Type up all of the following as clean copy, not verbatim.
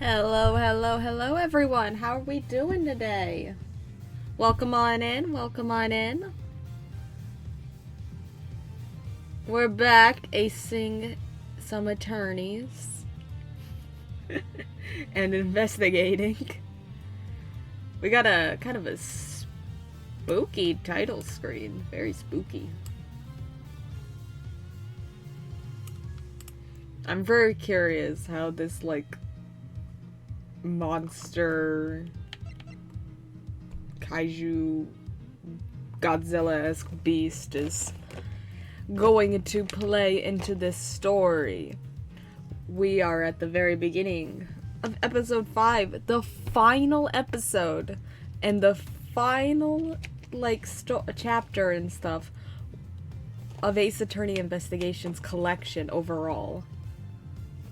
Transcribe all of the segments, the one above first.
Hello, hello, hello everyone. How are we doing today? Welcome on in, welcome on in. We're back acing some attorneys and investigating. We got a kind of a spooky title screen, very spooky. I'm very curious how this monster kaiju Godzilla-esque beast is going to play into this story. We are at the very beginning of episode 5, the final episode, and the final chapter and stuff of Ace Attorney Investigations collection overall.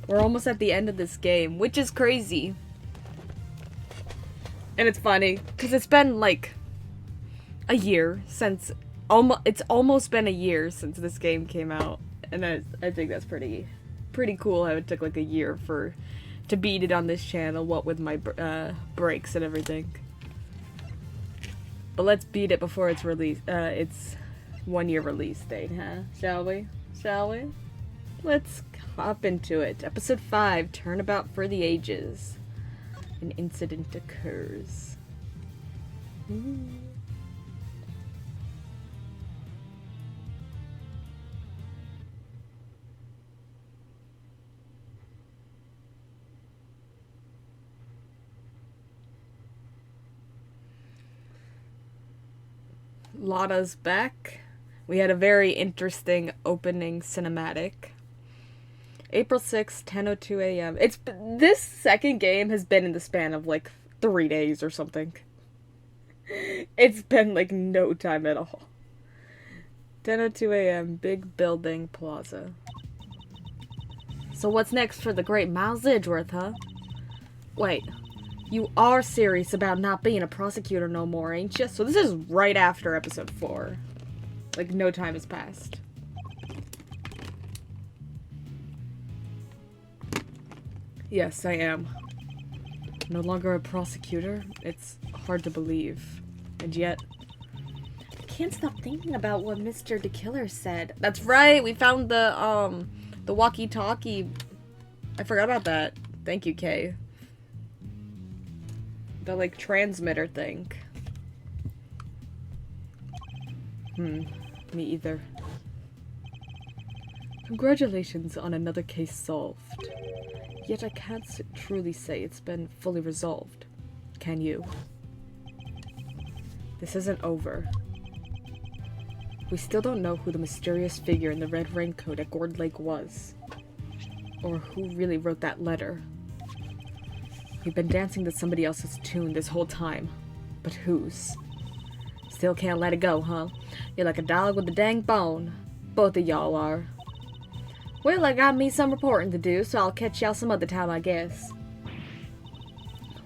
We're almost at the end of this game, which is crazy. And it's funny, because it's been a year since, it's almost been a year since this game came out. And I think that's pretty cool how it took a year to beat it on this channel, what with my breaks and everything. But let's beat it before it's released, its 1 year release date, huh? Shall we? Let's hop into it. Episode 5, Turnabout for the Ages. An incident occurs. Lotta's back. We had a very interesting opening cinematic. April 6th, 10:02 a.m. This second game has been in the span of 3 days or something. It's been no time at all. 10:02 a.m. Big Building Plaza. So what's next for the great Miles Edgeworth, huh? Wait, you are serious about not being a prosecutor no more, ain't you? So this is right after episode 4. No time has passed. Yes, I am. No longer a prosecutor? It's hard to believe. And yet, I can't stop thinking about what Mr. the Killer said. That's right, we found the walkie-talkie. I forgot about that. Thank you, Kay. The, transmitter thing. Me either. Congratulations on another case solved. Yet I can't truly say it's been fully resolved. Can you? This isn't over. We still don't know who the mysterious figure in the red raincoat at Gourd Lake was. Or who really wrote that letter. We've been dancing to somebody else's tune this whole time. But whose? Still can't let it go, huh? You're like a dog with a dang bone. Both of y'all are. Well, I got me some reporting to do, so I'll catch y'all some other time, I guess.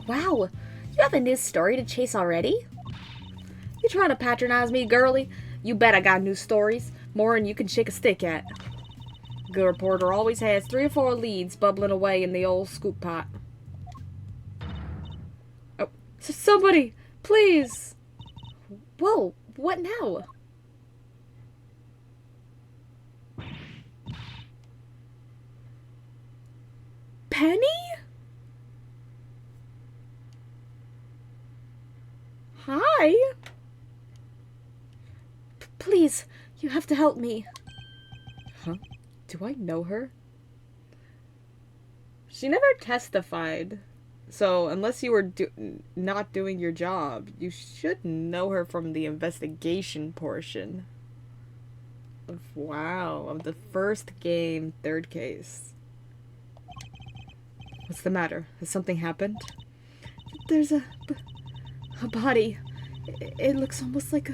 Wow, you have a news story to chase already? You trying to patronize me, girlie? You bet I got news stories. More than you can shake a stick at. Good reporter always has 3 or 4 leads bubbling away in the old scoop pot. Oh, so somebody, please! Whoa, what now? Penny? Hi? Please, you have to help me. Huh? Do I know her? She never testified. So, unless you were not doing your job, you should know her from the investigation portion. Of the first game, 3rd case. What's the matter? Has something happened? There's a body. It looks almost like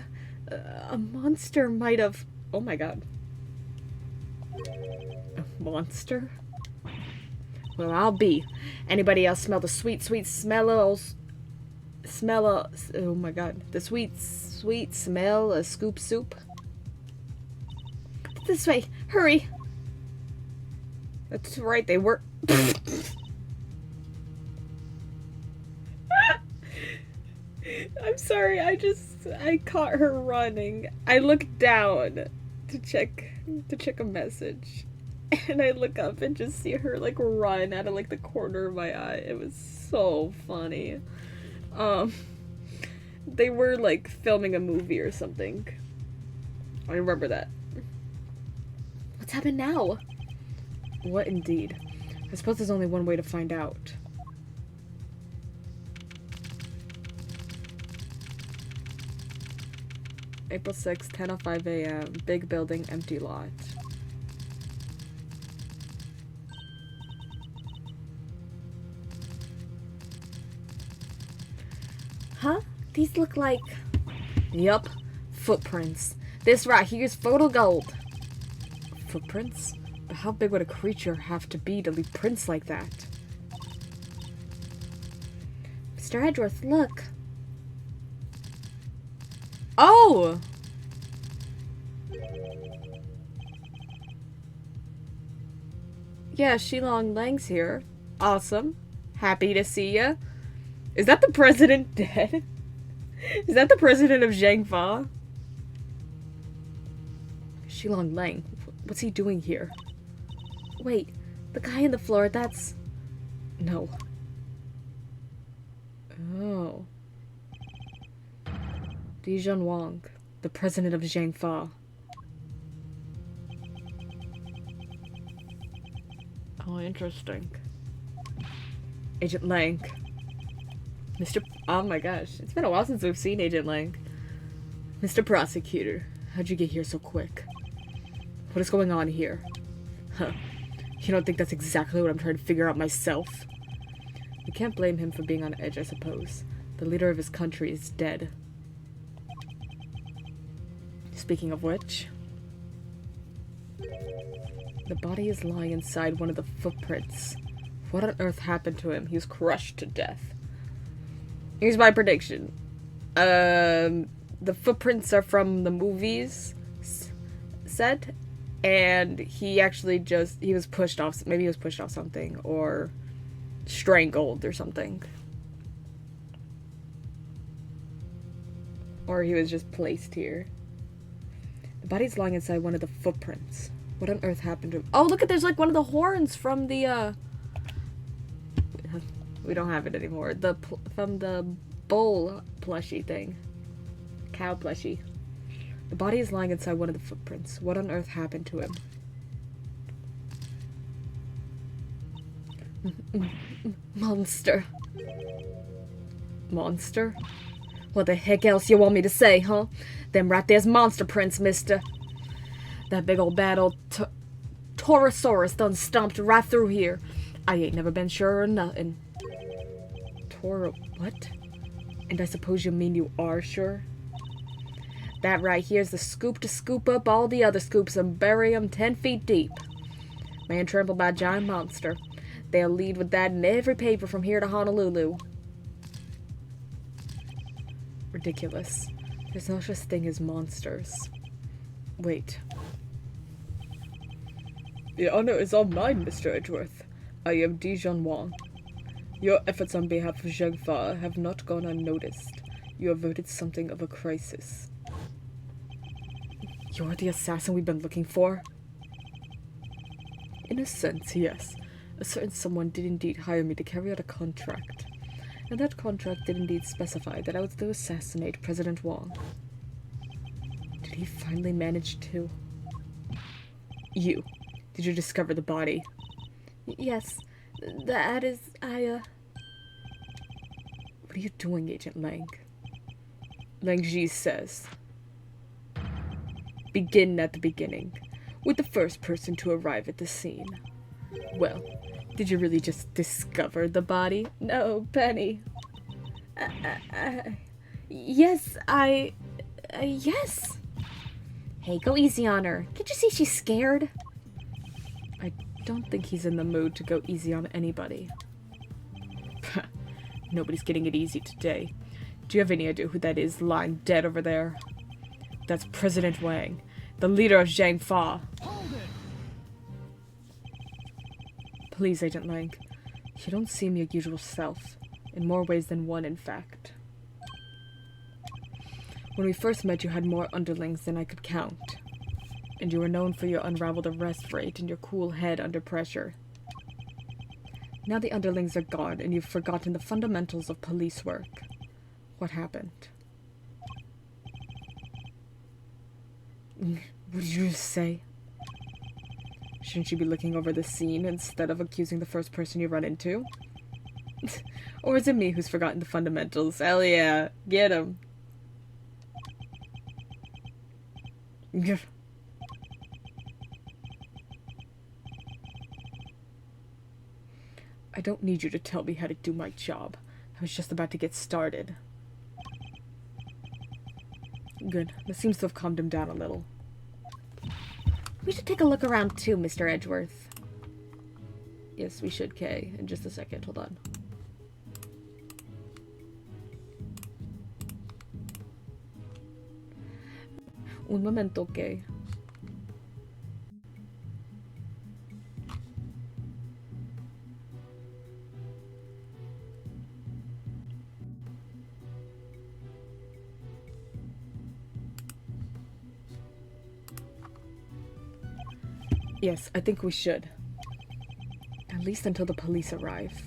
a monster might have... Oh my god. A monster? Well, I'll be. Anybody else smell the sweet, sweet smell of... Oh my god. The sweet, sweet smell of scoop soup? This way. Hurry. That's right, they were... I'm sorry, I caught her running. I looked down to check a message. And I look up and just see her like run out of like the corner of my eye. It was so funny. They were like filming a movie or something. I remember that. What's happened now? What indeed? I suppose there's only one way to find out. April 6th, 10:05 a.m. Big building, empty lot. Huh? These look like... Yup. Footprints. This right here's photo gold. Footprints? But how big would a creature have to be to leave prints like that? Mr. Edgeworth, look. Oh! Yeah, Shilong Lang's here. Awesome. Happy to see ya. Is that the president dead? Is that the president of Zhangfa? Shilong Lang. What's he doing here? Wait, the guy on the floor, that's... No. Oh. Dijon Wang, the president of Zhangfa. Oh, interesting. Agent Lang. Oh my gosh, it's been a while since we've seen Agent Lang. Mr. Prosecutor, how'd you get here so quick? What is going on here? Huh. You don't think that's exactly what I'm trying to figure out myself? We can't blame him for being on edge, I suppose. The leader of his country is dead. Speaking of which... The body is lying inside one of the footprints. What on earth happened to him? He was crushed to death. Here's my prediction. The footprints are from the movies set, and he actually he was pushed off, maybe he was pushed off something, or strangled or something. Or he was just placed here. The body's lying inside one of the footprints. What on earth happened to him? Oh, look at, there's like one of the horns from the, we don't have it anymore. From the bull plushie thing. Cow plushie. The body is lying inside one of the footprints. What on earth happened to him? Monster. Monster? What the heck else you want me to say, huh? Them right there's monster prints, mister. That big old bad old Torosaurus done stomped right through here. I ain't never been sure or nothing. What? And I suppose you mean you are sure? That right here's the scoop to scoop up all the other scoops and bury 'em 10 feet deep. Man trampled by giant monster. They'll lead with that in every paper from here to Honolulu. Ridiculous. There's no such thing as monsters. Wait. The honor is all mine, Mr. Edgeworth. I am Dijon Wang. Your efforts on behalf of Zhangfa have not gone unnoticed. You averted something of a crisis. You're the assassin we've been looking for? In a sense, yes. A certain someone did indeed hire me to carry out a contract. And that contract did indeed specify that I was to assassinate President Wang. Did he finally manage to? Did you discover the body? Yes. That is... What are you doing, Agent Lang? Lang Ji says... Begin at the beginning, with the first person to arrive at the scene. Well, did you really just discover the body? No, Penny. Yes, yes. Hey, go easy on her. Can't you see she's scared? I don't think he's in the mood to go easy on anybody. Nobody's getting it easy today. Do you have any idea who that is lying dead over there? That's President Wang, the leader of Zhangfa. Please, Agent Lang. You don't seem your usual self. In more ways than one, in fact. When we first met, you had more underlings than I could count. And you were known for your unraveled arrest rate and your cool head under pressure. Now the underlings are gone, and you've forgotten the fundamentals of police work. What happened? What did you say? Shouldn't you be looking over the scene instead of accusing the first person you run into? Or is it me who's forgotten the fundamentals? Hell yeah, get him. I don't need you to tell me how to do my job. I was just about to get started. Good. That seems to have calmed him down a little. We should take a look around too, Mr. Edgeworth. Yes, we should, Kay. In just a second. Hold on. Un momento, Kay. Yes, I think we should. At least until the police arrive.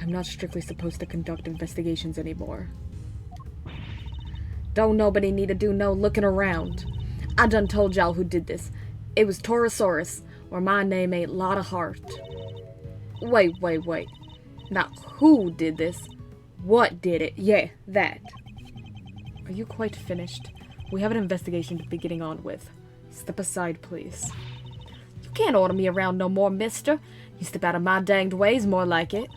I'm not strictly supposed to conduct investigations anymore. Don't nobody need to do no looking around. I done told y'all who did this. It was Torosaurus, or my name ain't Lotta Hart. Wait. Not who did this. What did it? Yeah, that. Are you quite finished? We have an investigation to be getting on with. Step aside, please. You can't order me around no more, mister. You step out of my danged ways, more like it.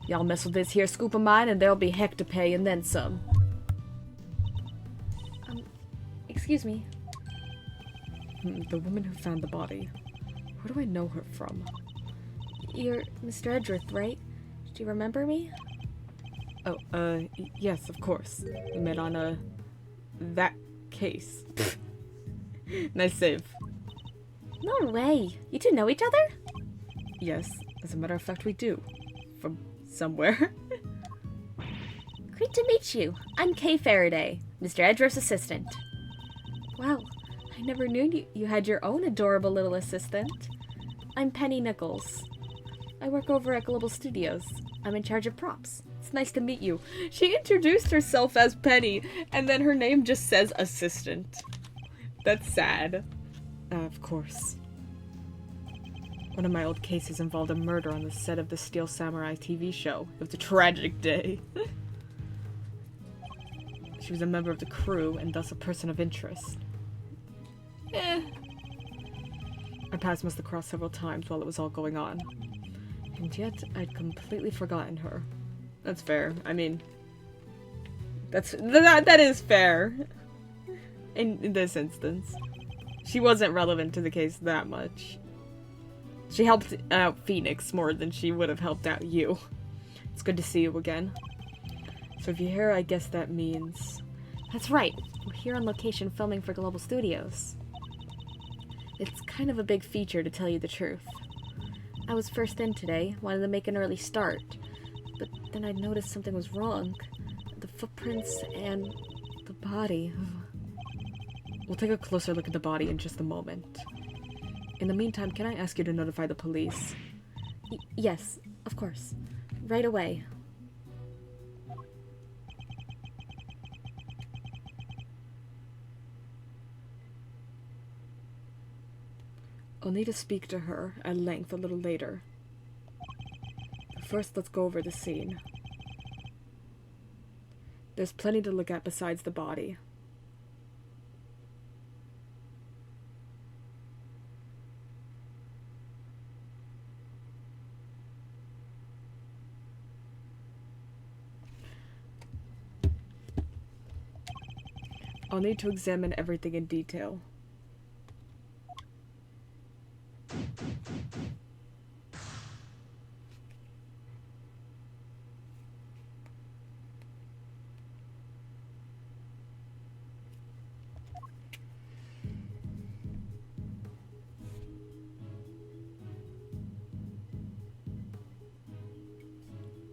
Y'all mess with this here scoop of mine, and there'll be heck to pay, and then some. Excuse me. The woman who found the body. Where do I know her from? You're Mr. Edgeworth, right? Do you remember me? Oh, yes, of course. We met on, that case. Nice save. No way. You two know each other? Yes, as a matter of fact, we do. From somewhere. Great to meet you. I'm Kay Faraday, Mr. Edgeworth's assistant. Wow, I never knew you had your own adorable little assistant. I'm Penny Nichols. I work over at Global Studios. I'm in charge of props. It's nice to meet you. She introduced herself as Penny, and then her name just says assistant. That's sad. Of course. One of my old cases involved a murder on the set of the Steel Samurai TV show. It was a tragic day. She was a member of the crew, and thus a person of interest. Our paths must have crossed several times while it was all going on. And yet, I'd completely forgotten her. That's fair. I mean, that is fair. In this instance. She wasn't relevant to the case that much. She helped out Phoenix more than she would have helped out you. It's good to see you again. So if you're here, I guess that means... That's right. We're here on location filming for Global Studios. It's kind of a big feature, to tell you the truth. I was first in today, wanted to make an early start, but then I noticed something was wrong. The footprints and the body. We'll take a closer look at the body in just a moment. In the meantime, can I ask you to notify the police? Yes, of course. Right away. I'll need to speak to her at length a little later. But first, let's go over the scene. There's plenty to look at besides the body. I'll need to examine everything in detail.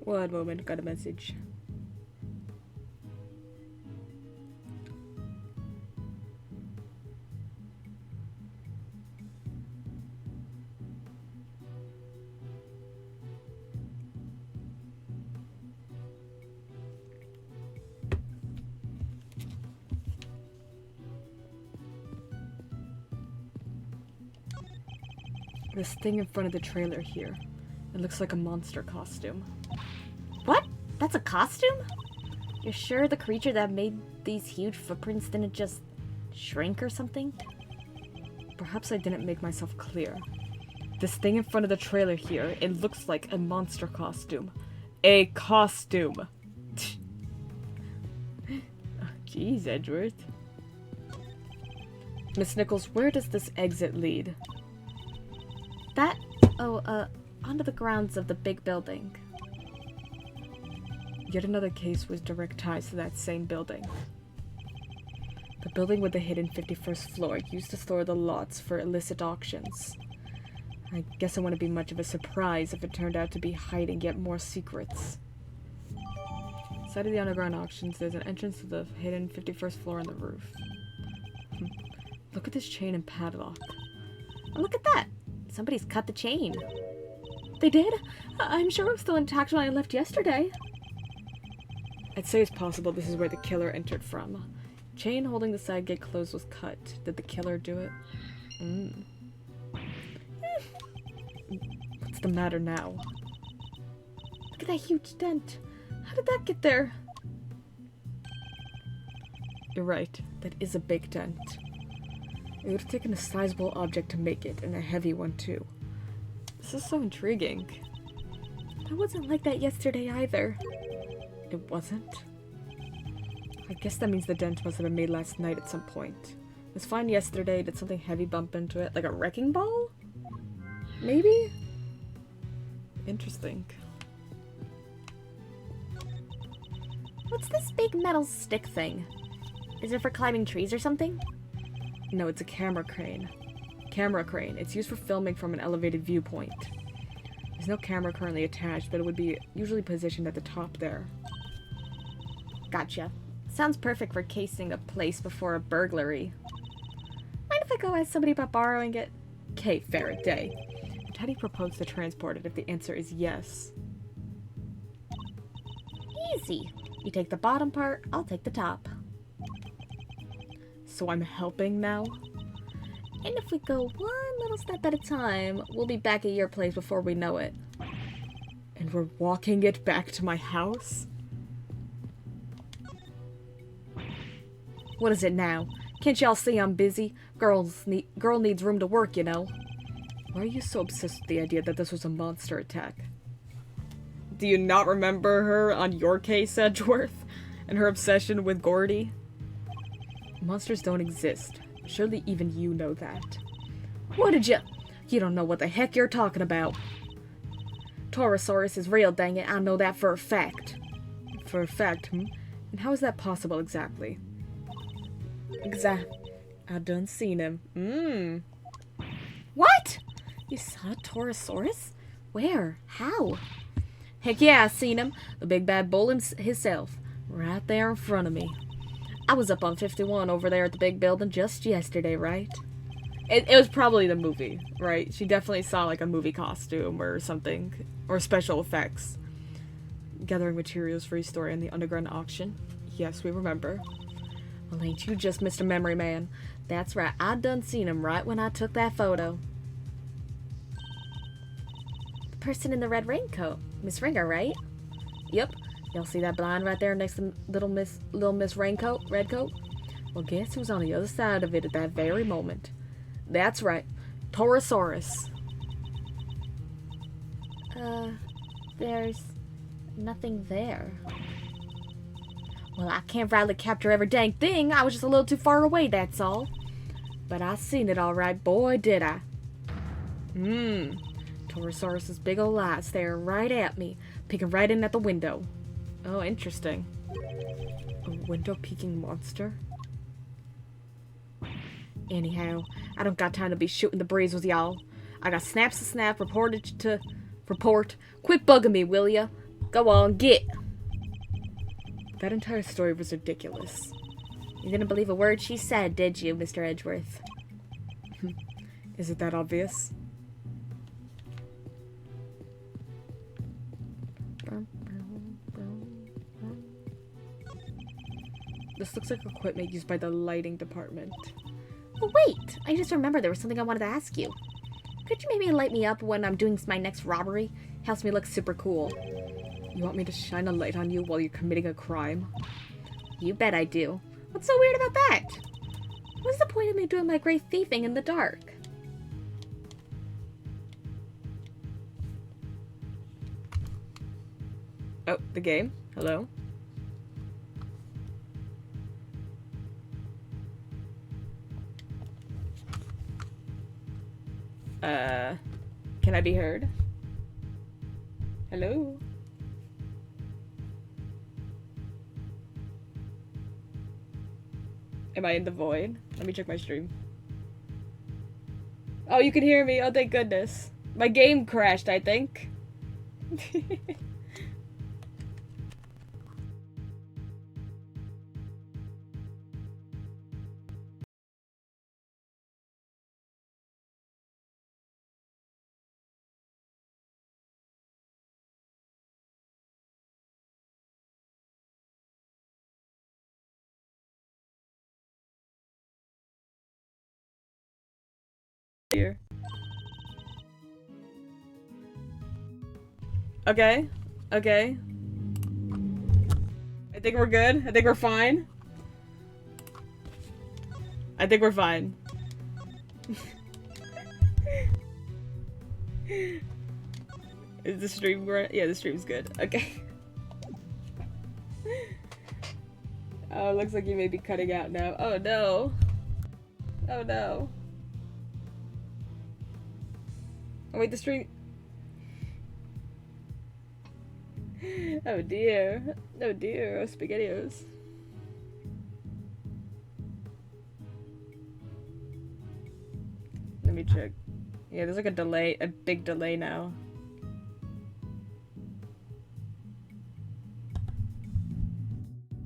One moment, got a message. This thing in front of the trailer here. It looks like a monster costume. What? That's a costume? You're sure the creature that made these huge footprints didn't just shrink or something? Perhaps I didn't make myself clear. This thing in front of the trailer here, it looks like a monster costume. A costume! Jeez, Edgeworth. Miss Nichols, where does this exit lead? Onto the grounds of the big building. Yet another case with direct ties to that same building. The building with the hidden 51st floor used to store the lots for illicit auctions. I guess it wouldn't be much of a surprise if it turned out to be hiding yet more secrets. Inside of the underground auctions, there's an entrance to the hidden 51st floor on the roof. Look at this chain and padlock. Oh, look at that! Somebody's cut the chain. They did? I'm sure it was still intact when I left yesterday. I'd say it's possible this is where the killer entered from. Chain holding the side gate closed was cut. Did the killer do it? What's the matter now? Look at that huge dent. How did that get there? You're right. That is a big dent. It would have taken a sizable object to make it, and a heavy one too. This is so intriguing. That wasn't like that yesterday either. It wasn't? I guess that means the dent must have been made last night at some point. It was fine yesterday. Did something heavy bump into it? Like a wrecking ball? Maybe? Interesting. What's this big metal stick thing? Is it for climbing trees or something? No, it's a camera crane. Camera crane. It's used for filming from an elevated viewpoint. There's no camera currently attached, but it would be usually positioned at the top there. Gotcha. Sounds perfect for casing a place before a burglary. Mind if I go ask somebody about borrowing it? Okay, fair day. And how do you propose to transport it if the answer is yes? Easy. You take the bottom part, I'll take the top. So I'm helping now? And if we go one little step at a time, we'll be back at your place before we know it. And we're walking it back to my house? What is it now? Can't y'all see I'm busy? Girl needs room to work, you know. Why are you so obsessed with the idea that this was a monster attack? Do you not remember her on your case, Edgeworth? And her obsession with Gordy? Monsters don't exist. Surely even you know that. What did you... You don't know what the heck you're talking about. Taurosaurus is real, dang it. I know that for a fact. For a fact, And how is that possible exactly? I done seen him. What? You saw Taurosaurus? Where? How? Heck yeah, I seen him. The big bad bull himself. Right there in front of me. I was up on 51 over there at the big building just yesterday, right? It was probably the movie, right? She definitely saw like a movie costume or something. Or special effects. Gathering materials for his story in the underground auction. Yes, we remember. Well, ain't you just Mr. Memory Man? That's right, I done seen him right when I took that photo. The person in the red raincoat. Miss Ringer, right? Yep. Y'all see that blind right there next to little Miss Raincoat, Redcoat? Well, guess who's on the other side of it at that very moment? That's right, Taurosaurus. There's nothing there. Well, I can't rightly capture every dang thing. I was just a little too far away, that's all. But I seen it all right, boy, did I. Taurosaurus's big ol' eyes staring right at me, peeking right in at the window. Oh, interesting. A window-peeking monster? Anyhow, I don't got time to be shooting the breeze with y'all. I got snaps to snap, reported to report. Quit bugging me, will ya? Go on, get. That entire story was ridiculous. You didn't believe a word she said, did you, Mr. Edgeworth? Is it that obvious? This looks like equipment used by the lighting department. Oh, wait! I just remembered there was something I wanted to ask you. Could you maybe light me up when I'm doing my next robbery? Helps me look super cool. You want me to shine a light on you while you're committing a crime? You bet I do. What's so weird about that? What's the point of me doing my great thieving in the dark? Oh, the game? Hello? Can I be heard? Hello? Am I in the void? Let me check my stream. Oh, you can hear me. Oh, thank goodness. My game crashed, I think. Here. Okay. Okay. I think we're good. I think we're fine. I think we're fine. Is the stream right? Yeah, the stream's good. Okay. Oh, looks like you may be cutting out now. Oh no. Oh no. Oh wait, the stream. Oh dear. Oh dear. Oh spaghettios. Let me check. Yeah, there's like a delay, a big delay now.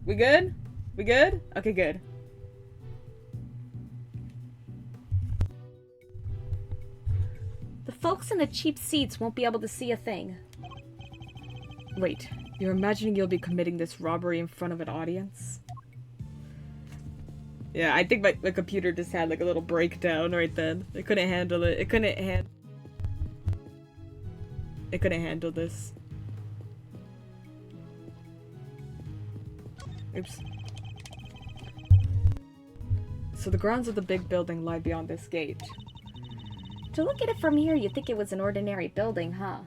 We good? We good? Okay, good. The folks in the cheap seats won't be able to see a thing. Wait, you're imagining you'll be committing this robbery in front of an audience? Yeah, I think my computer just had like a little breakdown right then. It couldn't handle it. It couldn't handle this. Oops. So the grounds of the big building lie beyond this gate. To look at it from here, you'd think it was an ordinary building, huh?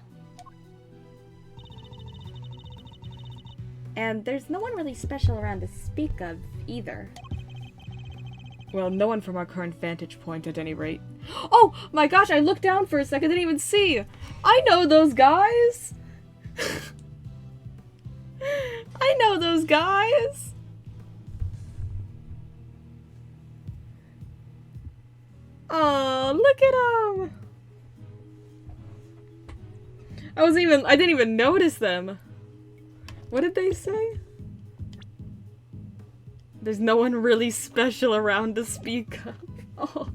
And there's no one really special around to speak of, either. Well, no one from our current vantage point at any rate. Oh my gosh, I looked down for a second, didn't even see! I know those guys! I know those guys! Oh, look at them! I didn't even notice them. What did they say? There's no one really special around to speak of. Oh.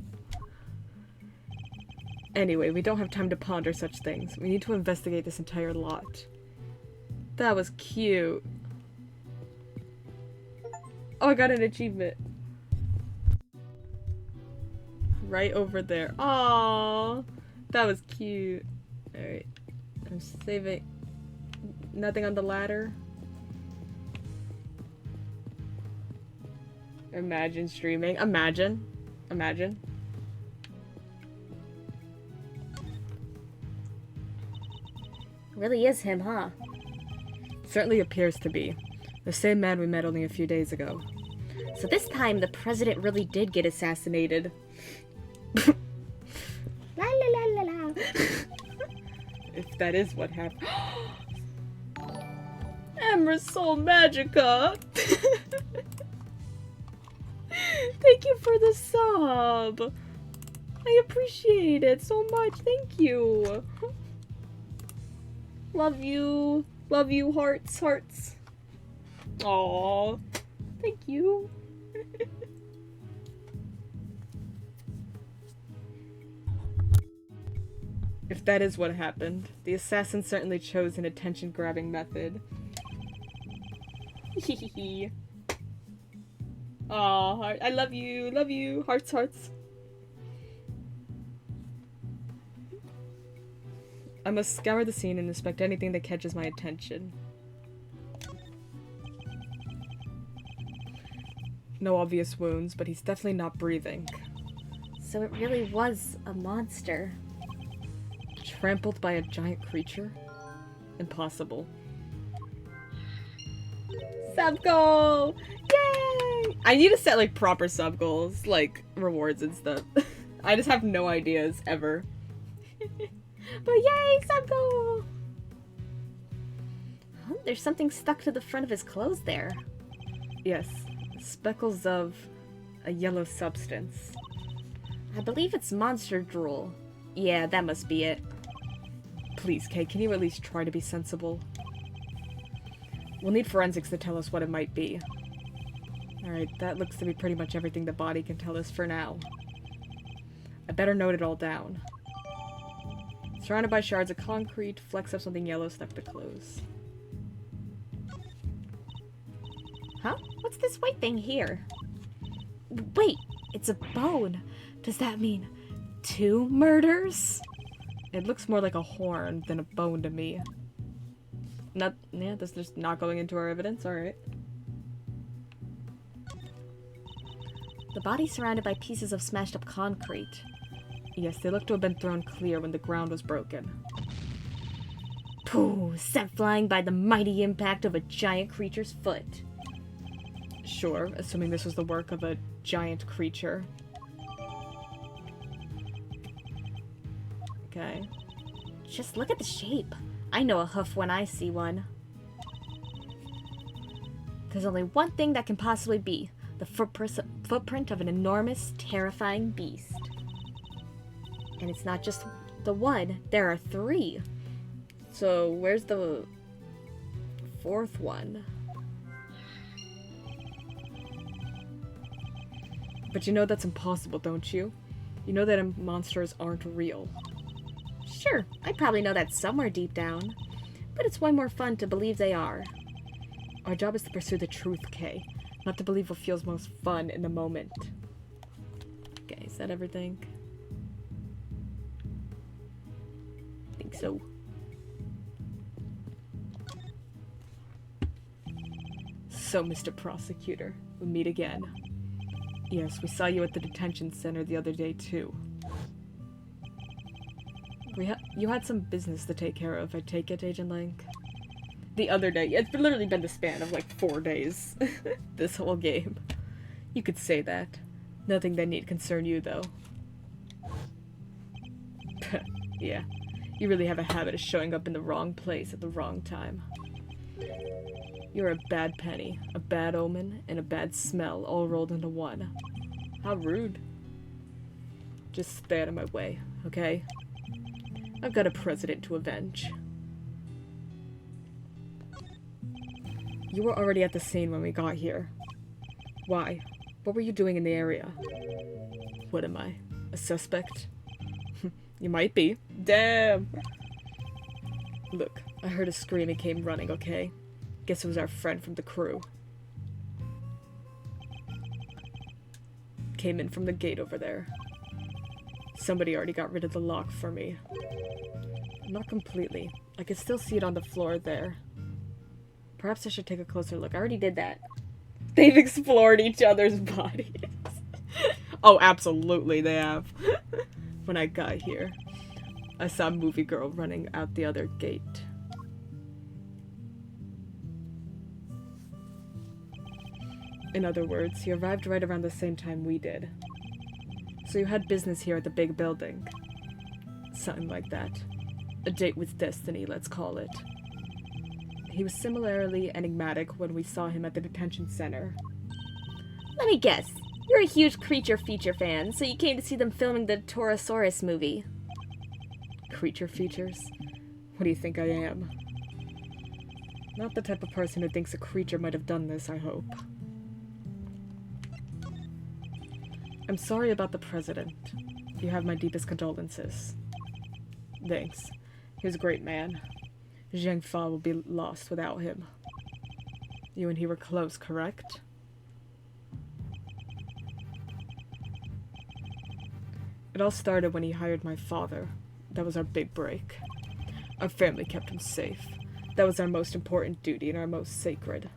Anyway, we don't have time to ponder such things. We need to investigate this entire lot. That was cute. Oh, I got an achievement. Right over there. Aww. That was cute. Alright. I'm saving. Nothing on the ladder. Imagine streaming. Imagine. Imagine. Really is him, huh? Certainly appears to be. The same man we met only a few days ago. So this time the president really did get assassinated. La la la la la. If that is what happened. Emerald Magica! Thank you for the sub! I appreciate it so much, thank you! Love you! Love you, hearts, hearts! Aww, thank you! If that is what happened, the assassin certainly chose an attention-grabbing method. Hehehe. Aw, heart. I love you, hearts, hearts. I must scour the scene and inspect anything that catches my attention. No obvious wounds, but he's definitely not breathing. So it really was a monster. Trampled by a giant creature? Impossible. Sub goal! Yay! I need to set like proper sub goals, like rewards and stuff. I just have no ideas ever. But yay, sub goal! Oh, there's something stuck to the front of his clothes there. Yes, speckles of a yellow substance. I believe it's monster drool. Yeah, that must be it. Please, Kay, can you at least try to be sensible? We'll need forensics to tell us what it might be. Alright, that looks to be pretty much everything the body can tell us for now. I better note it all down. Surrounded by shards of concrete, flecks of something yellow stuck to clothes. Huh? What's this white thing here? Wait, it's a bone. Does that mean 2 murders? It looks more like a horn than a bone to me. This is not going into our evidence, alright. The body's surrounded by pieces of smashed up concrete. Yes, they look to have been thrown clear when the ground was broken. Pooh, sent flying by the mighty impact of a giant creature's foot. Sure, assuming this was the work of a giant creature. Okay. Just look at the shape. I know a hoof when I see one. There's only one thing that can possibly be. The footprint of an enormous, terrifying beast. And it's not just the one, there are 3. So, where's the 4th one? But you know that's impossible, don't you? You know that monsters aren't real. Sure, I probably know that somewhere deep down. But it's way more fun to believe they are. Our job is to pursue the truth, Kay. Not to believe what feels most fun in the moment. Okay, is that everything? I think so. So, Mr. Prosecutor, we meet again. Yes, we saw you at the detention center the other day, too. You had some business to take care of, I take it, Agent Lang? The other day. It's literally been the span of like 4 days. This whole game. You could say that. Nothing that need concern you, though. Yeah. You really have a habit of showing up in the wrong place at the wrong time. You're a bad penny, a bad omen, and a bad smell all rolled into one. How rude. Just stay out of my way, okay? I've got a president to avenge. You were already at the scene when we got here. Why? What were you doing in the area? What am I? A suspect? You might be. Damn! Look, I heard a scream and came running, okay? Guess it was our friend from the crew. Came in from the gate over there. Somebody already got rid of the lock for me. Not completely. I can still see it on the floor there. Perhaps I should take a closer look. I already did that. They've explored each other's bodies. Oh, absolutely they have. When I got here, I saw a movie girl running out the other gate. In other words, he arrived right around the same time we did. So you had business here at the big building. Something like that. A date with destiny, let's call it. He was similarly enigmatic when we saw him at the detention center. Let me guess. You're a huge creature feature fan, so you came to see them filming the Torosaurus movie. Creature features? What do you think I am? Not the type of person who thinks a creature might have done this, I hope. I'm sorry about the president. You have my deepest condolences. Thanks. He was a great man. Zhang Fa will be lost without him. You and he were close, correct? It all started when he hired my father. That was our big break. Our family kept him safe. That was our most important duty and our most sacred.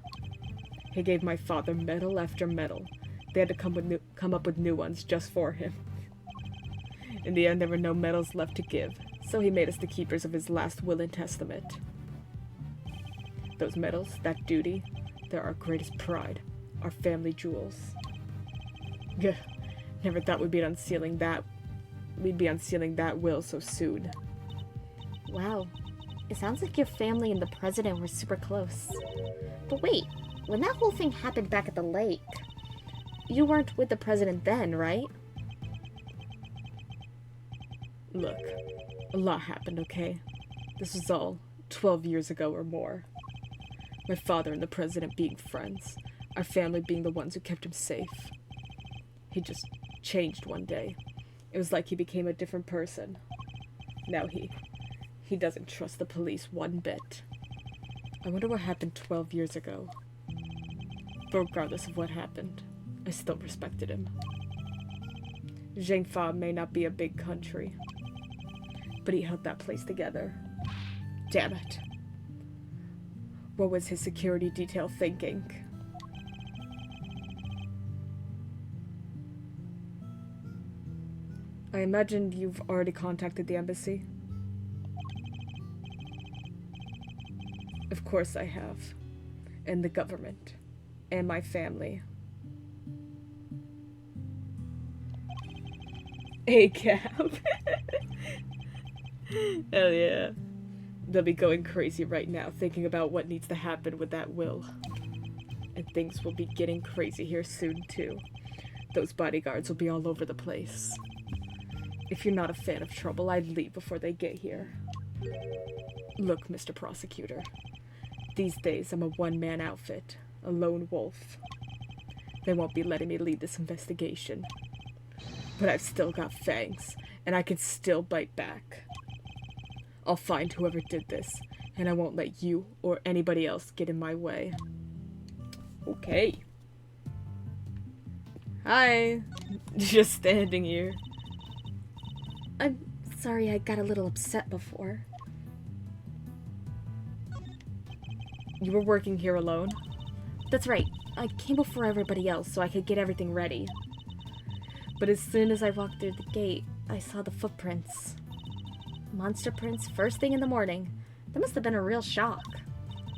He gave my father medal after medal. They had to come up with new ones just for him. In the end, there were no medals left to give, so he made us the keepers of his last will and testament. Those medals, that duty, they're our greatest pride, our family jewels. Gah, never thought we'd be unsealing that will so soon. Wow. It sounds like your family and the president were super close. But wait, when that whole thing happened back at the lake, you weren't with the president then, right? Look, a lot happened, okay? This was all 12 years ago or more. My father and the president being friends, our family being the ones who kept him safe. He just changed one day. It was like he became a different person. Now he doesn't trust the police one bit. I wonder what happened 12 years ago. But regardless of what happened, I still respected him. Zhengfa may not be a big country, but he held that place together. Damn it. What was his security detail thinking? I imagine you've already contacted the embassy? Of course I have. And the government. And my family. ACAB. Hell yeah. They'll be going crazy right now, thinking about what needs to happen with that will. And things will be getting crazy here soon, too. Those bodyguards will be all over the place. If you're not a fan of trouble, I'd leave before they get here. Look, Mr. Prosecutor. These days, I'm a one-man outfit. A lone wolf. They won't be letting me lead this investigation. But I've still got fangs, and I can still bite back. I'll find whoever did this, and I won't let you or anybody else get in my way. Okay. Hi. Just standing here. I'm sorry I got a little upset before. You were working here alone? That's right. I came before everybody else so I could get everything ready. But as soon as I walked through the gate, I saw the footprints. Monster prints first thing in the morning. That must have been a real shock.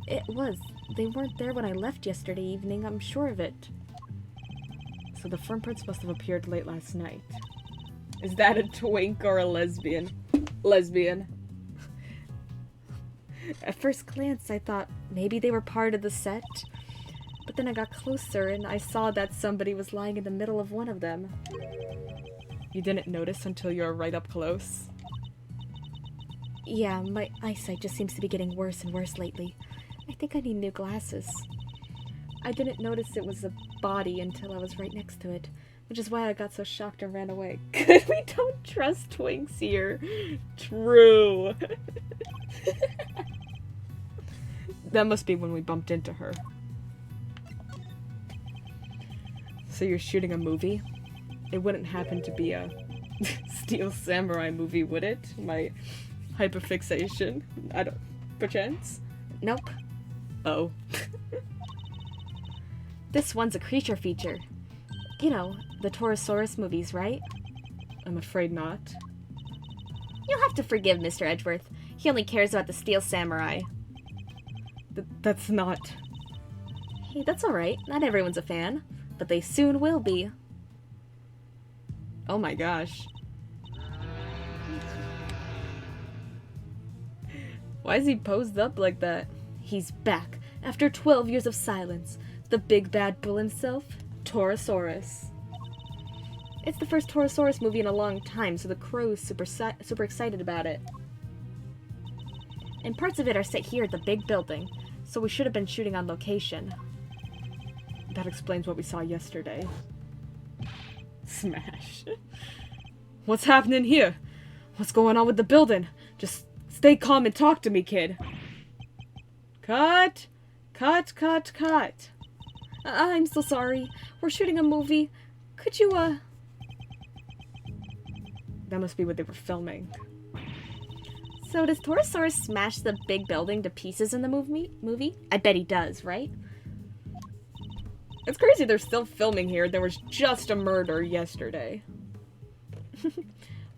It was. They weren't there when I left yesterday evening, I'm sure of it. So the footprints must have appeared late last night. Is that a twink or a lesbian? Lesbian. At first glance, I thought maybe they were part of the set. But then I got closer and I saw that somebody was lying in the middle of one of them. You didn't notice until you were right up close? Yeah, my eyesight just seems to be getting worse and worse lately. I think I need new glasses. I didn't notice it was a body until I was right next to it, which is why I got so shocked and ran away. Good, we don't trust twinks here. True. That must be when we bumped into her. So you're shooting a movie? It wouldn't happen to be a Steel Samurai movie, would it? My hyperfixation? I don't... Perchance? Nope. Oh. This one's a creature feature. You know, the Torosaurus movies, right? I'm afraid not. You'll have to forgive Mr. Edgeworth. He only cares about the Steel Samurai. That's not... Hey, that's alright. Not everyone's a fan. But they soon will be. Oh my gosh. Why is he posed up like that? He's back. After 12 years of silence. The big bad bull himself, Torosaurus. It's the first Torosaurus movie in a long time, so the crow's super excited about it. And parts of it are set here at the big building, so we should have been shooting on location. That explains what we saw yesterday. Smash. What's happening here? What's going on with the building? Just stay calm and talk to me, kid. Cut! Cut, cut, cut. I'm so sorry. We're shooting a movie. Could you, That must be what they were filming. So does Torosaurus smash the big building to pieces in the movie? I bet he does, right? It's crazy they're still filming here. There was just a murder yesterday.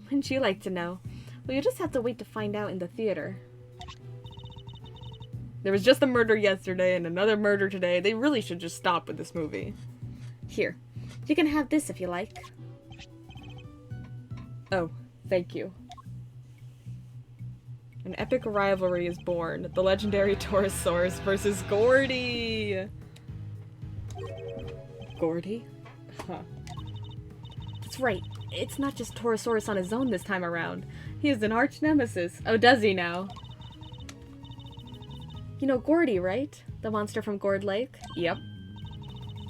Wouldn't you like to know? Well, you just have to wait to find out in the theater. There was just a murder yesterday and another murder today. They really should just stop with this movie. Here, you can have this if you like. Oh, thank you. An epic rivalry is born. The legendary Torosaurus versus Gordy. Gordy? Huh. That's right. It's not just Torosaurus on his own this time around. He is an arch nemesis. Oh, does he now? You know Gordy, right? The monster from Gourd Lake? Yep.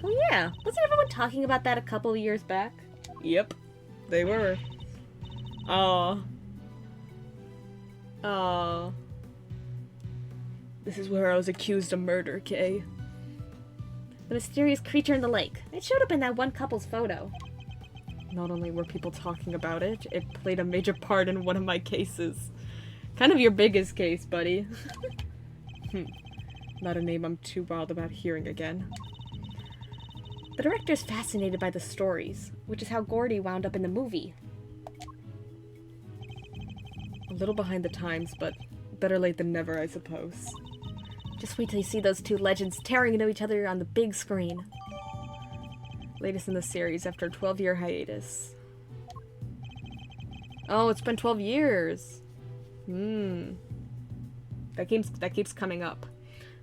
Oh yeah. Wasn't everyone talking about that a couple of years back? Yep. They were. Aww. Aww. This is where I was accused of murder, Kay. The mysterious creature in the lake. It showed up in that one couple's photo. Not only were people talking about it, it played a major part in one of my cases. Kind of your biggest case, buddy. Not a name I'm too wild about hearing again. The director's fascinated by the stories, which is how Gordy wound up in the movie. A little behind the times, but better late than never, I suppose. Just wait till you see those two legends tearing into each other on the big screen. Latest in the series after a 12-year hiatus. Oh, it's been 12 years. That keeps coming up.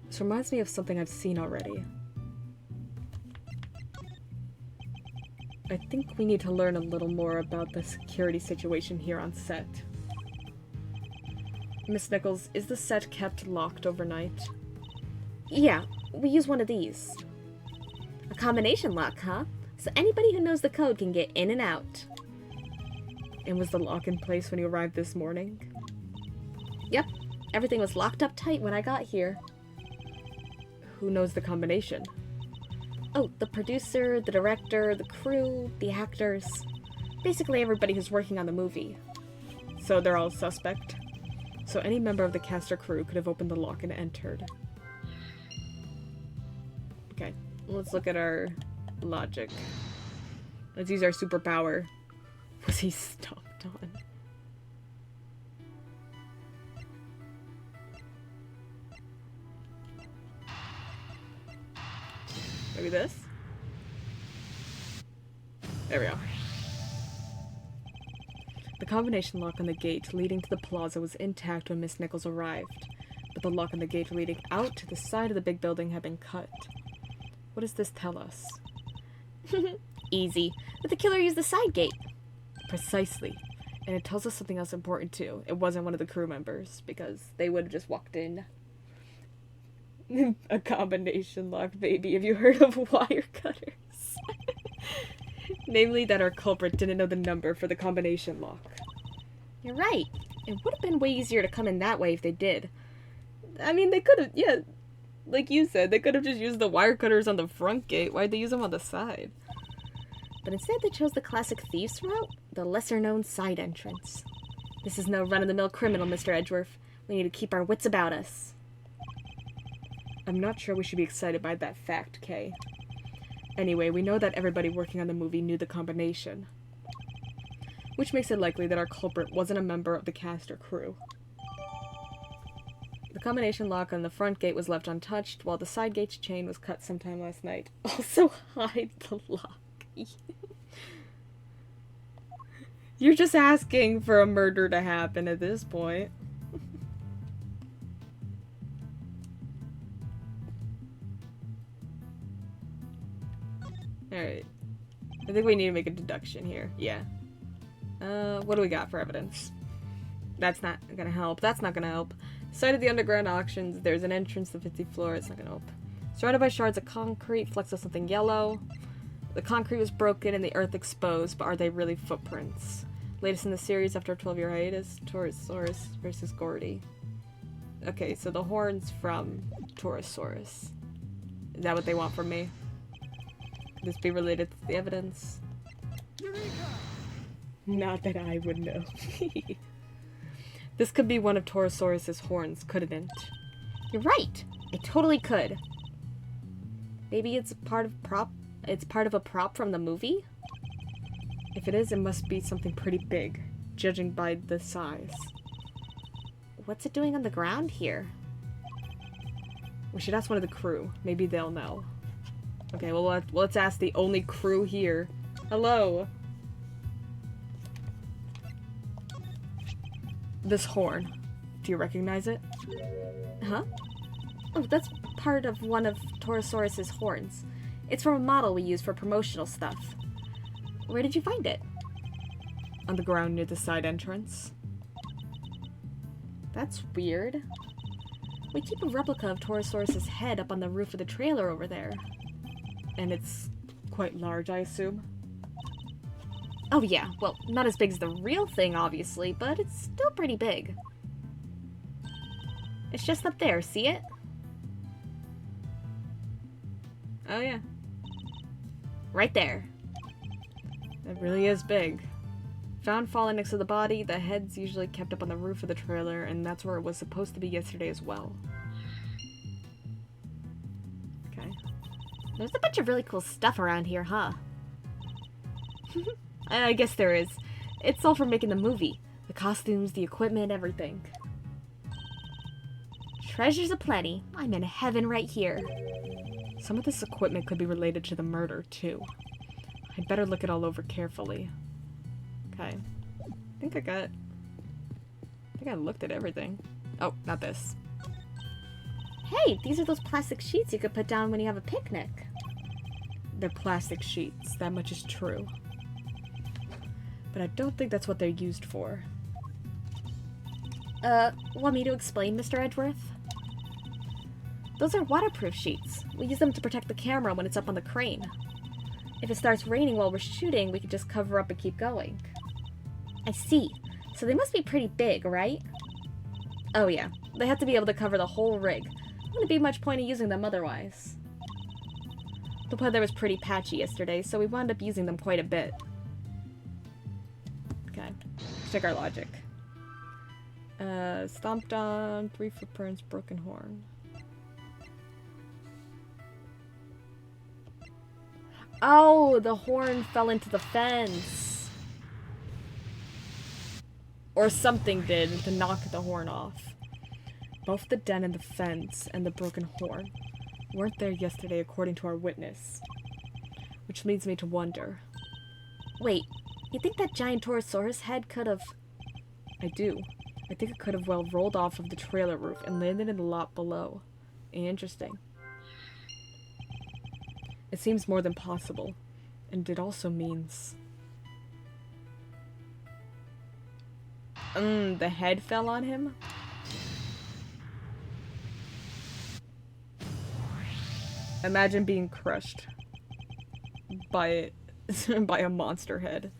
This reminds me of something I've seen already. I think we need to learn a little more about the security situation here on set. Miss Nichols, is the set kept locked overnight? Yeah, we use one of these. A combination lock, huh? So anybody who knows the code can get in and out. And was the lock in place when you arrived this morning? Yep. Everything was locked up tight when I got here. Who knows the combination? Oh, the producer, the director, the crew, the actors. Basically everybody who's working on the movie. So they're all suspect? So any member of the cast or crew could have opened the lock and entered. Okay, let's look at our logic. Let's use our superpower. Was he stomped on? Maybe this? There we go. The combination lock on the gate leading to the plaza was intact when Miss Nichols arrived, but the lock on the gate leading out to the side of the big building had been cut. What does this tell us? Easy. But the killer used the side gate. Precisely. And it tells us something else important too. It wasn't one of the crew members, because they would have just walked in. A combination lock, baby. Have you heard of wire cutters? Namely that our culprit didn't know the number for the combination lock. You're right. It would have been way easier to come in that way if they did. I mean, they could have, yeah, like you said, they could have just used the wire cutters on the front gate. Why'd they use them on the side? But instead they chose the classic thieves route, the lesser-known side entrance. This is no run-of-the-mill criminal, Mr. Edgeworth. We need to keep our wits about us. I'm not sure we should be excited by that fact, Kay. Anyway, we know that everybody working on the movie knew the combination, which makes it likely that our culprit wasn't a member of the cast or crew. The combination lock on the front gate was left untouched, while the side gate's chain was cut sometime last night. Also, hide the lock. You're just asking for a murder to happen at this point. Alright. I think we need to make a deduction here. Yeah. What do we got for evidence? That's not gonna help. That's not gonna help. Site of the underground auctions. There's an entrance to the 50th floor. It's not gonna help. Surrounded by shards of concrete. Flecks of something yellow. The concrete was broken and the earth exposed, but are they really footprints? Latest in the series after a 12-year hiatus. Torosaurus versus Gordy. Okay, so the horn's from Torosaurus. Is that what they want from me? Could this be related to the evidence? Eureka! Not that I would know. This could be one of Torosaurus's horns, couldn't it? You're right. It totally could. Maybe it's part of a prop from the movie? If it is, it must be something pretty big, judging by the size. What's it doing on the ground here? We should ask one of the crew. Maybe they'll know. Okay, well, let's ask the only crew here. Hello. This horn. Do you recognize it? Huh? Oh, that's part of one of Torosaurus's horns. It's from a model we use for promotional stuff. Where did you find it? On the ground near the side entrance. That's weird. We keep a replica of Torosaurus's head up on the roof of the trailer over there. And it's quite large, I assume? Oh yeah, well, not as big as the real thing, obviously, but it's still pretty big. It's just up there, see it? Oh yeah. Right there. It really is big. Found falling next to the body, the head's usually kept up on the roof of the trailer, and that's where it was supposed to be yesterday as well. Okay. There's a bunch of really cool stuff around here, huh? I guess there is. It's all for making the movie. The costumes, the equipment, everything. Treasures aplenty. I'm in heaven right here. Some of this equipment could be related to the murder, too. I'd better look it all over carefully. Okay. I think I looked at everything. Oh, not this. Hey, these are those plastic sheets you could put down when you have a picnic. They're plastic sheets, that much is true. But I don't think that's what they're used for. Want me to explain, Mr. Edgeworth? Those are waterproof sheets. We use them to protect the camera when it's up on the crane. If it starts raining while we're shooting, we can just cover up and keep going. I see. So they must be pretty big, right? Oh yeah, they have to be able to cover the whole rig. Wouldn't be much point in using them otherwise. The weather was pretty patchy yesterday, so we wound up using them quite a bit. Okay, let's check our logic. Stomped on, 3 footprints, broken horn. Oh, the horn fell into the fence. Or something did to knock the horn off. Both the dent in the fence and the broken horn weren't there yesterday according to our witness. Which leads me to wonder. Wait, you think that giant Torosaurus head could have... I do. I think it could have well rolled off of the trailer roof and landed in the lot below. Interesting. It seems more than possible. And it also means... the head fell on him? Imagine being crushed by by a monster head.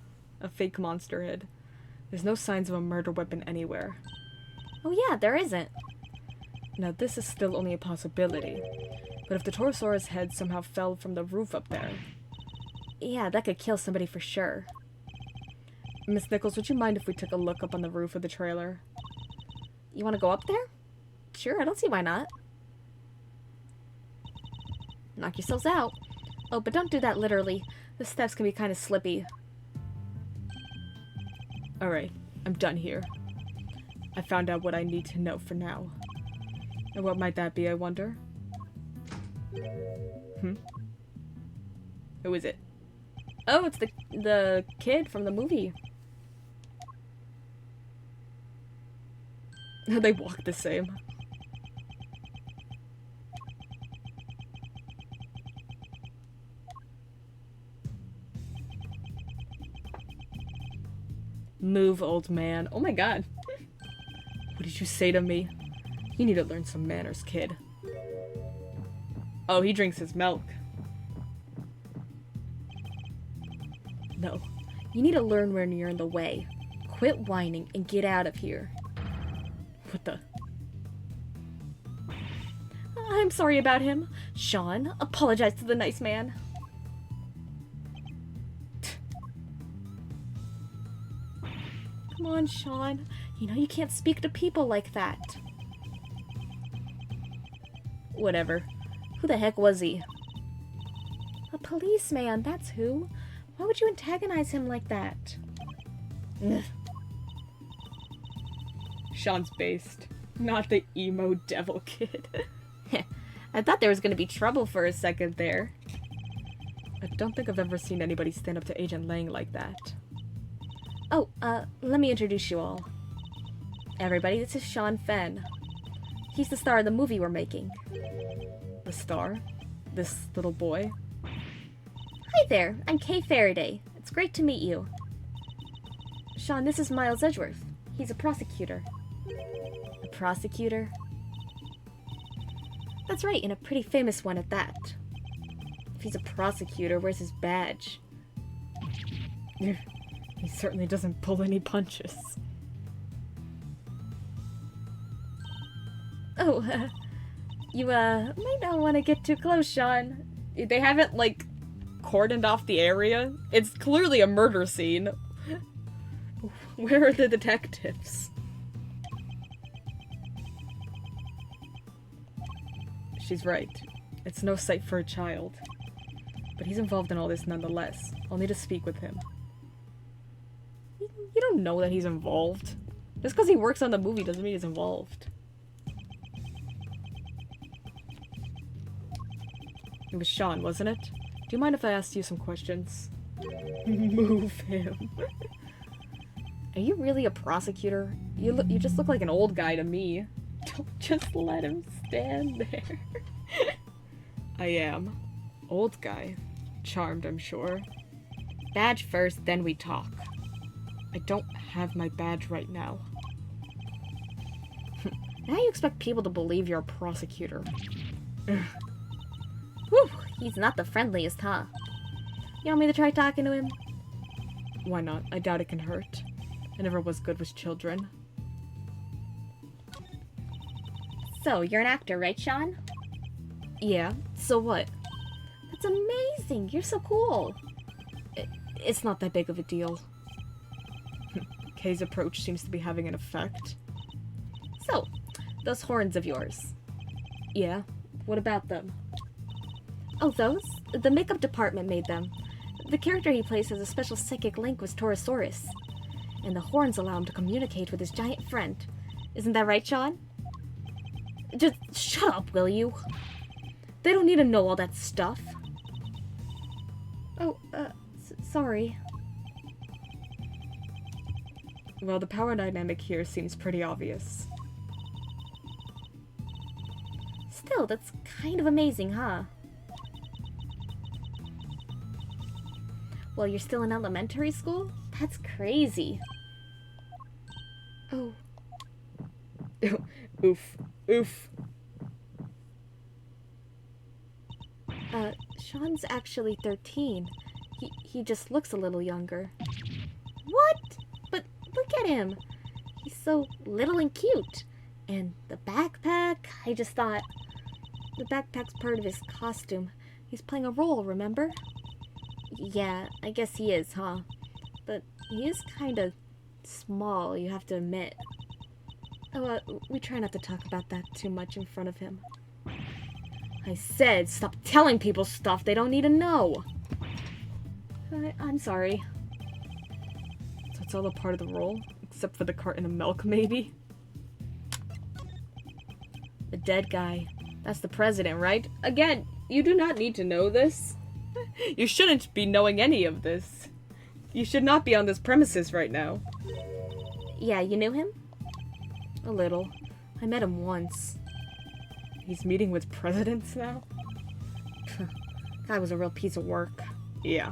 A fake monster head. There's no signs of a murder weapon anywhere. Oh yeah, there isn't. Now this is still only a possibility. But if the Torosaurus head somehow fell from the roof up there... Yeah, that could kill somebody for sure. Miss Nichols, would you mind if we took a look up on the roof of the trailer? You want to go up there? Sure, I don't see why not. Knock yourselves out. Oh, but don't do that literally. The steps can be kind of slippy. Alright, I'm done here. I found out what I need to know for now. And what might that be, I wonder? Who is it? Oh, it's the kid from the movie. They walk the same. Move, old man. Oh my god. What did you say to me? You need to learn some manners, kid. Oh, he drinks his milk. No. You need to learn when you're in the way. Quit whining and get out of here. What the? I'm sorry about him. Sean, apologize to the nice man. Come on, Sean. You know you can't speak to people like that. Whatever. Who the heck was he? A policeman, that's who. Why would you antagonize him like that? Ugh. Sean's based, not the emo devil kid. I thought there was gonna be trouble for a second there. I don't think I've ever seen anybody stand up to Agent Lang like that. Oh, let me introduce you all. Everybody, this is Sean Fenn. He's the star of the movie we're making. The star? This little boy? Hi there, I'm Kay Faraday. It's great to meet you. Sean, this is Miles Edgeworth. He's a prosecutor. A prosecutor? That's right, and a pretty famous one at that. If he's a prosecutor, where's his badge? He certainly doesn't pull any punches. Oh, you, might not want to get too close, Sean. They haven't, like, cordoned off the area. It's clearly a murder scene. Where are the detectives? She's right. It's no sight for a child. But he's involved in all this nonetheless. I'll need to speak with him. You don't know that he's involved. Just because he works on the movie doesn't mean he's involved. It was Sean, wasn't it? Do you mind if I asked you some questions? Move him. Are you really a prosecutor? You just look like an old guy to me. Don't just let him stand there. I am. Old guy. Charmed, I'm sure. Badge first, then we talk. I don't have my badge right now. Now you expect people to believe you're a prosecutor. Whew, he's not the friendliest, huh? You want me to try talking to him? Why not? I doubt it can hurt. I never was good with children. So, you're an actor, right, Sean? Yeah, so what? That's amazing! You're so cool! It's not that big of a deal. Kay's approach seems to be having an effect. So, those horns of yours. Yeah, what about them? Oh, those? The makeup department made them. The character he plays has a special psychic link with Torosaurus. And the horns allow him to communicate with his giant friend. Isn't that right, Sean? Just shut up, will you? They don't need to know all that stuff. Oh, sorry. Well, the power dynamic here seems pretty obvious. Still, that's kind of amazing, huh? Well, you're still in elementary school? That's crazy. Oh. Oof. Oof. Sean's actually 13. He just looks a little younger. What? But look at him. He's so little and cute. And the backpack, I just thought... The backpack's part of his costume. He's playing a role, remember? Yeah, I guess he is, huh? But he is kind of small, you have to admit. Oh, we try not to talk about that too much in front of him. I said, stop telling people stuff they don't need to know. I'm sorry. So it's all a part of the role? Except for the carton of milk, maybe? The dead guy. That's the president, right? Again, you do not need to know this. You shouldn't be knowing any of this. You should not be on this premises right now. Yeah, you knew him? A little. I met him once. He's meeting with presidents now? Guy was a real piece of work. Yeah.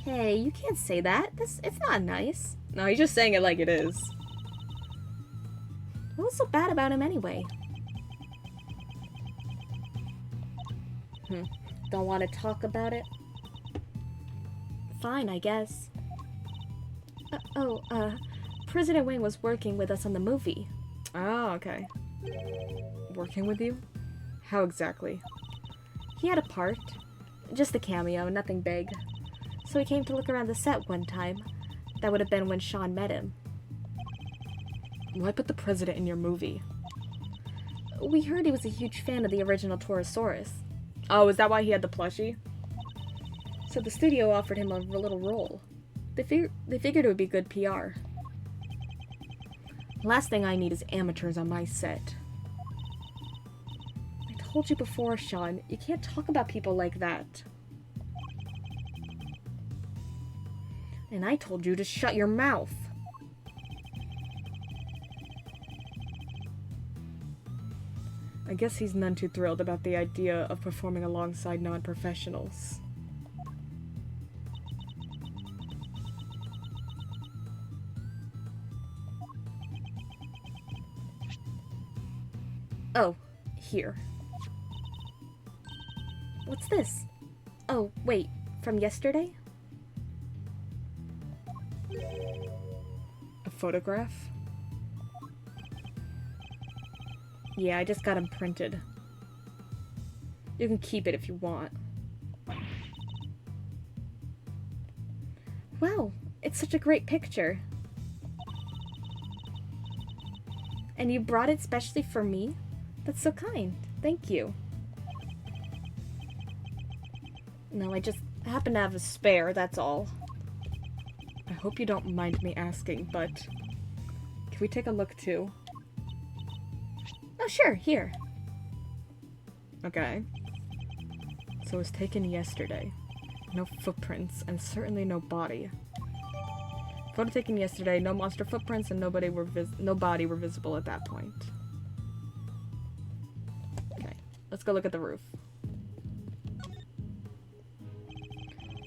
Hey, you can't say that. It's not nice. No, he's just saying it like it is. What was so bad about him anyway? Don't want to talk about it? Fine, I guess. President Wang was working with us on the movie. Oh, okay. Working with you? How exactly? He had a part. Just a cameo, nothing big. So he came to look around the set one time. That would have been when Sean met him. Why put the president in your movie? We heard he was a huge fan of the original Torosaurus. Oh, is that why he had the plushie? So the studio offered him a little role. They figured it would be good PR. Last thing I need is amateurs on my set. I told you before, Sean, you can't talk about people like that. And I told you to shut your mouth. I guess he's none too thrilled about the idea of performing alongside non-professionals. Oh, here. What's this? Oh, wait, from yesterday? A photograph? Yeah, I just got him printed. You can keep it if you want. Wow, it's such a great picture. And you brought it specially for me? That's so kind. Thank you. No, I just happen to have a spare, that's all. I hope you don't mind me asking, but can we take a look too? Oh, sure, here. Okay. So it was taken yesterday. No footprints, and certainly no body. Photo taken yesterday, no monster footprints, and no body were visible at that point. Okay, let's go look at the roof.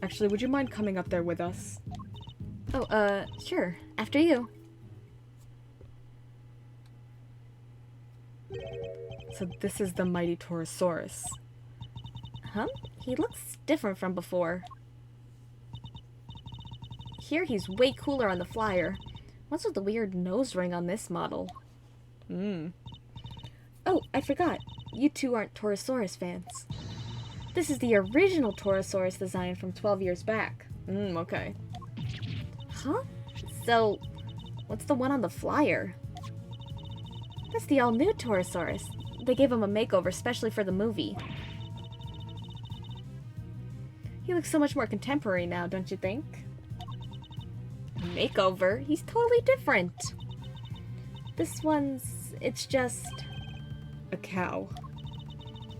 Actually, would you mind coming up there with us? Oh, sure. After you. So this is the mighty Torosaurus. Huh? He looks different from before. Here he's way cooler on the flyer. What's with the weird nose ring on this model? Oh, I forgot. You two aren't Torosaurus fans. This is the original Torosaurus design from 12 years back. Okay. Huh? So, what's the one on the flyer? That's the all-new Torosaurus. They gave him a makeover specially for the movie. He looks so much more contemporary now, don't you think? Makeover? He's totally different. This one's... it's just... a cow.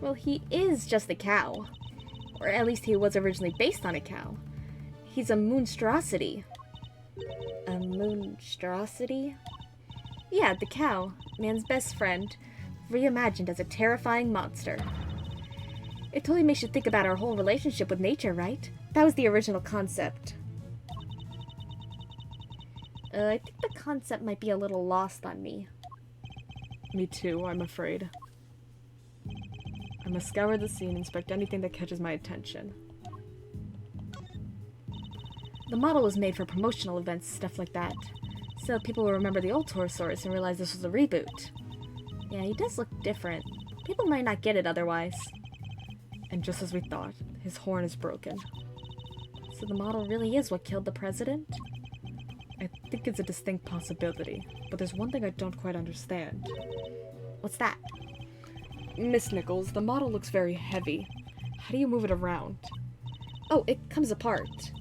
Well, he is just a cow. Or at least he was originally based on a cow. He's a monstrosity. A monstrosity? Yeah, the cow. Man's best friend. Reimagined as a terrifying monster. It totally makes you think about our whole relationship with nature, right? That was the original concept. I think the concept might be a little lost on me. Me too, I'm afraid. I must scour the scene, inspect anything that catches my attention. The model was made for promotional events, stuff like that. So people will remember the old Torosaurus and realize this was a reboot. Yeah, he does look different. People might not get it otherwise. And just as we thought, his horn is broken. So the model really is what killed the president? I think it's a distinct possibility, but there's one thing I don't quite understand. What's that? Miss Nichols, the model looks very heavy. How do you move it around? Oh, it comes apart.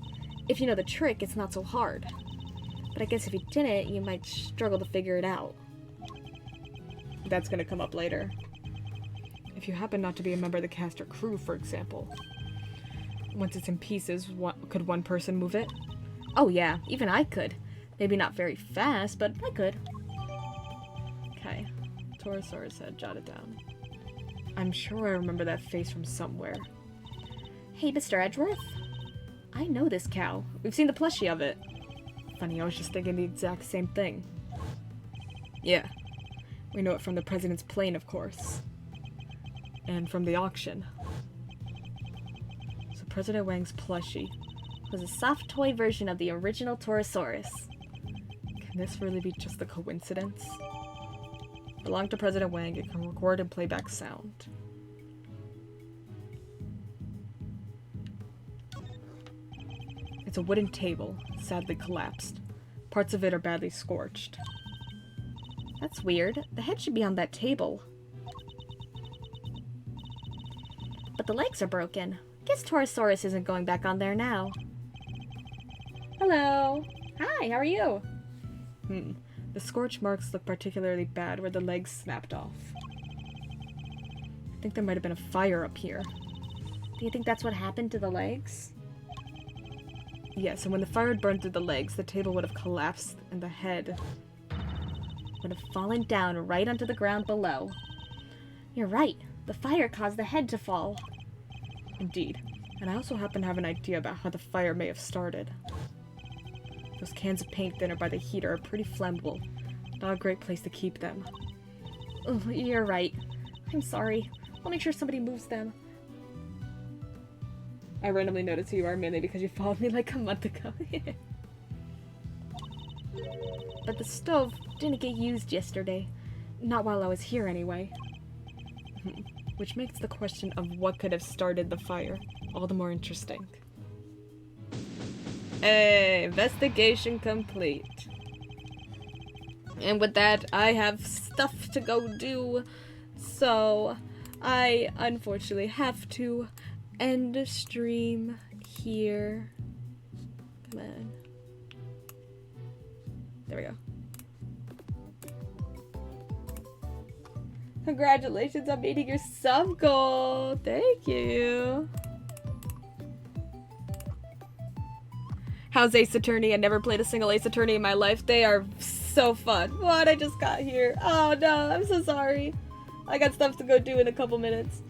If you know the trick, it's not so hard. But I guess if you didn't, you might struggle to figure it out. That's gonna come up later. If you happen not to be a member of the cast or crew, for example. Once it's in pieces, could one person move it? Oh yeah, even I could. Maybe not very fast, but I could. Okay. Torosaurus head, jot it down. I'm sure I remember that face from somewhere. Hey, Mr. Edgeworth? I know this cow. We've seen the plushie of it. Funny, I was just thinking the exact same thing. Yeah. We know it from the president's plane, of course. And from the auction. So President Wang's plushie was a soft toy version of the original Torosaurus. Can this really be just a coincidence? Belonged to President Wang, it can record and play back sound. It's a wooden table, sadly collapsed. Parts of it are badly scorched. That's weird. The head should be on that table. But the legs are broken. Guess Torosaurus isn't going back on there now. Hello. Hi, how are you? The scorch marks look particularly bad where the legs snapped off. I think there might have been a fire up here. Do you think that's what happened to the legs? Yes, and when the fire had burned through the legs, the table would have collapsed and the head Would have fallen down right onto the ground below. You're right. The fire caused the head to fall. Indeed. And I also happen to have an idea about how the fire may have started. Those cans of paint thinner by the heater are pretty flammable. Not a great place to keep them. Oh, you're right. I'm sorry. I'll make sure somebody moves them. I randomly noticed who you are mainly because you followed me like a month ago. But the stove didn't get used yesterday. Not while I was here, anyway. Which makes the question of what could have started the fire all the more interesting. Hey, investigation complete. And with that, I have stuff to go do, so I unfortunately have to end the stream here. Come on. There we go. Congratulations on meeting your sub goal. Thank you. How's Ace Attorney? I never played a single Ace Attorney in my life. They are so fun. What? I just got here. Oh no, I'm so sorry. I got stuff to go do in a couple minutes.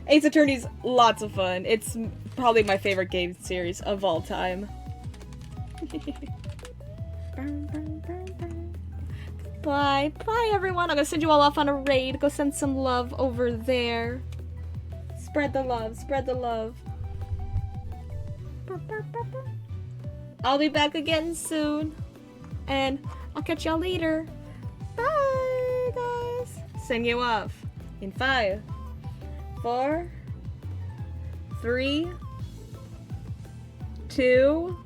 Ace Attorney's lots of fun. It's probably my favorite game series of all time. Bye. Bye, everyone. I'm gonna send you all off on a raid. Go send some love over there. Spread the love. Spread the love. I'll be back again soon. And I'll catch y'all later. Bye, guys. Send you off in 5, 4, 3, 2,